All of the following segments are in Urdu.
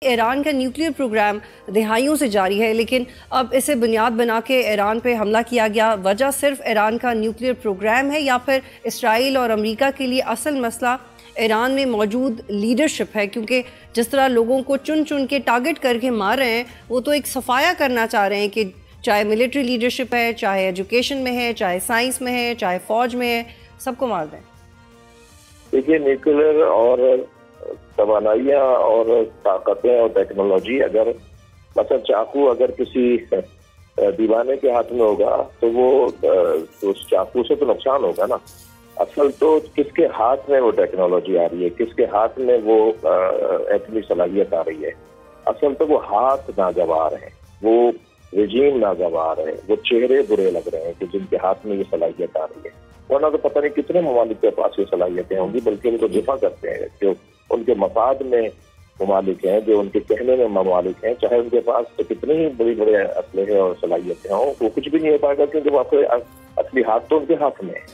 ایران کا نیوکلیئر پروگرام دہائیوں سے جاری ہے، لیکن اب اسے بنیاد بنا کے ایران پہ حملہ کیا گیا۔ وجہ صرف ایران کا نیوکلیئر پروگرام ہے یا پھر اسرائیل اور امریکہ کے لیے اصل مسئلہ ایران میں موجود لیڈرشپ ہے؟ کیونکہ جس طرح لوگوں کو چن چن کے ٹارگٹ کر کے مار رہے ہیں، وہ تو ایک صفایا کرنا چاہ رہے ہیں کہ چاہے ملٹری لیڈرشپ ہے، چاہے ایجوکیشن میں ہے، چاہے سائنس میں ہے، چاہے فوج میں ہے، سب کو مار دیں۔ دیکھیے، نیوکلیر اور توانائیاں اور طاقتیں اور ٹیکنالوجی، اگر مثلا چاقو اگر کسی دیوانے کے ہاتھ میں ہوگا تو وہ اس چاقو سے تو نقصان ہوگا نا۔ اصل تو کس کے ہاتھ میں وہ ٹیکنالوجی آ رہی ہے، کس کے ہاتھ میں وہ ایٹمی صلاحیت آ رہی ہے۔ اصل تو وہ ہاتھ ناگوار ہیں، وہ رجیم ناگوار ہے، وہ چہرے برے لگ رہے ہیں کہ جن کے ہاتھ میں یہ صلاحیت آ رہی ہے۔ ورنہ تو پتہ نہیں کتنے ممالک کے پاس یہ صلاحیتیں ہوں گی، بلکہ ان کو دفاع کرتے ہیں جو ان کے مفاد میں ممالک ہیں، جو ان کے کہنے میں ممالک ہیں، چاہے ان کے پاس کتنے ہی بڑے اسلحے اور صلاحیتیں ہوں، وہ کچھ بھی نہیں ہو پائے گا، کیونکہ وہ اصلی ہاتھ تو ان کے ہاتھ میں ہے،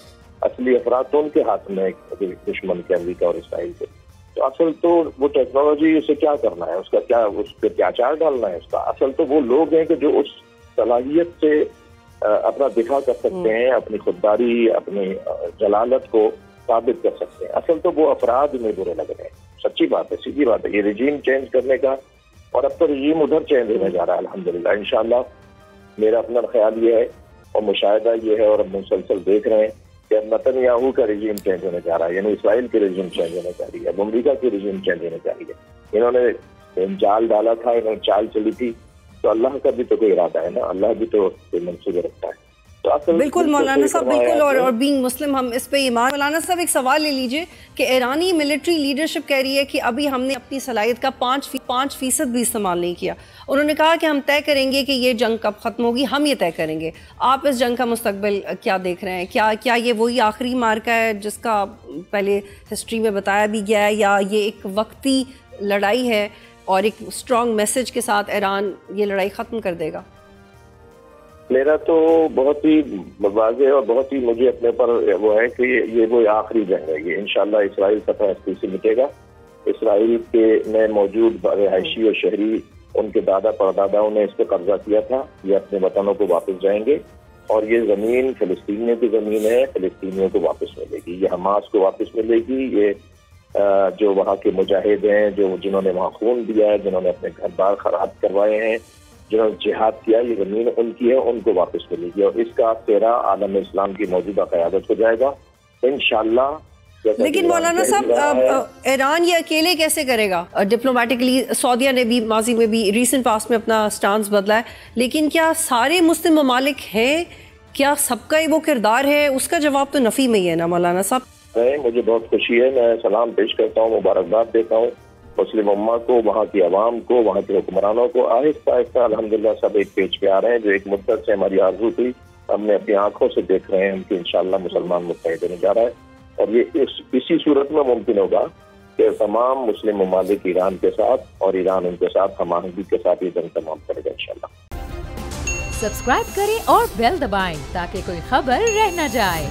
اصلی افراد تو ان کے ہاتھ میں ہے، دشمن کے امریکہ اور اسرائیل کے۔ تو اصل تو وہ ٹیکنالوجی اسے کیا کرنا ہے، اس پہ کیا چار ڈالنا ہے اس کا۔ اصل تو وہ لوگ ہیں کہ جو اس صلاحیت سے اپنا دفاع کر سکتے ہیں، اپنی خودداری، اپنی جلالت کو ثابت کر سکتے ہیں۔ اصل تو وہ افراد میں برے لگ رہے ہیں، سچی بات ہے، سیدھی بات ہے۔ یہ رجیم چینج کرنے کا، اور اب تو رجیم ادھر چینج ہونے جا رہا ہے الحمدللہ انشاءاللہ۔ میرا اپنا خیال یہ ہے اور مشاہدہ یہ ہے، اور اب مسلسل دیکھ رہے ہیں کہ اب نتن یاہو کا رجیم چینج ہونے جا رہا ہے، یعنی اسرائیل کی رجیم چینج ہونے جا رہی ہے، اب امریکہ کی رجیم چینج ہونے جا رہی ہے۔ انہوں نے جال ڈالا تھا، انہوں نے چال چلی تھی، تو اللہ کا بھی تو کوئی ارادہ ہے نا، اللہ بھی تو کوئی منصوبے رکھتا ہے۔ بالکل مولانا صاحب، بالکل، اور بینگ مسلم ہم اس پہ ایمان۔ مولانا صاحب ایک سوال لے لیجئے کہ ایرانی ملٹری لیڈرشپ کہہ رہی ہے کہ ابھی ہم نے اپنی صلاحیت کا 5% بھی استعمال نہیں کیا۔ انہوں نے کہا کہ ہم طے کریں گے کہ یہ جنگ کب ختم ہوگی، ہم یہ طے کریں گے۔ آپ اس جنگ کا مستقبل کیا دیکھ رہے ہیں؟ کیا یہ وہی آخری مارکا ہے جس کا پہلے ہسٹری میں بتایا بھی گیا ہے، یا یہ ایک وقتی لڑائی ہے اور ایک اسٹرانگ میسج کے ساتھ ایران یہ لڑائی ختم کر دے گا؟ میرا تو بہت ہی واضح اور بہت ہی مجھے اپنے پر وہ ہے کہ یہ وہ آخری جنگ ہے۔ یہ انشاءاللہ اسرائیل فتح ہستی سے مٹے گا۔ اسرائیل کے میں موجود رہائشی اور شہری، ان کے دادا پرداداؤں نے اس پہ قبضہ کیا تھا، یہ اپنے وطنوں کو واپس جائیں گے، اور یہ زمین فلسطینیوں کی زمین ہے، فلسطینیوں کو واپس ملے گی، یہ حماس کو واپس ملے گی۔ یہ جو وہاں کے مجاہد ہیں، جنہوں نے وہاں خون دیا ہے، جنہوں نے اپنے گھر بار خراب کروائے ہیں، جنہوں نے جہاد کیا، یہ زمین ان کی ہے، ان کو واپس ملے گی، اور اس کا سہرا عالم اسلام کی موجودہ قیادت ہو جائے گا انشاءاللہ۔ لیکن مولانا صاحب، ایران یہ اکیلے کیسے کرے گا؟ ڈپلومیٹکلی سعودیہ نے بھی ماضی میں بھی ریسنٹ پاسٹ میں اپنا سٹانس بدلا ہے، لیکن کیا سارے مسلم ممالک ہیں؟ کیا سب کا وہ کردار ہے؟ اس کا جواب تو نفی میں ہی ہے نا مولانا صاحب۔ مجھے بہت خوشی ہے، میں سلام پیش کرتا ہوں، مبارکباد دیتا ہوں مسلم امہ کو، وہاں کی عوام کو، وہاں کے حکمرانوں کو۔ آہستہ آہستہ الحمدللہ سب ایک پیج پہ آ رہے ہیں، جو ایک مدت سے ہماری آرزو تھی، ہم نے اپنی آنکھوں سے دیکھ رہے ہیں کہ انشاءاللہ مسلمان متحد ہونے جا رہا ہے، اور یہ اسی صورت میں ممکن ہوگا کہ تمام مسلم ممالک ایران کے ساتھ اور ایران ان کے ساتھ ہم آہنگی کے ساتھ یہ جنگ تمام کرے گا انشاءاللہ۔ سبسکرائب کریں اور بیل دبائیں تاکہ کوئی خبر رہ نہ جائے۔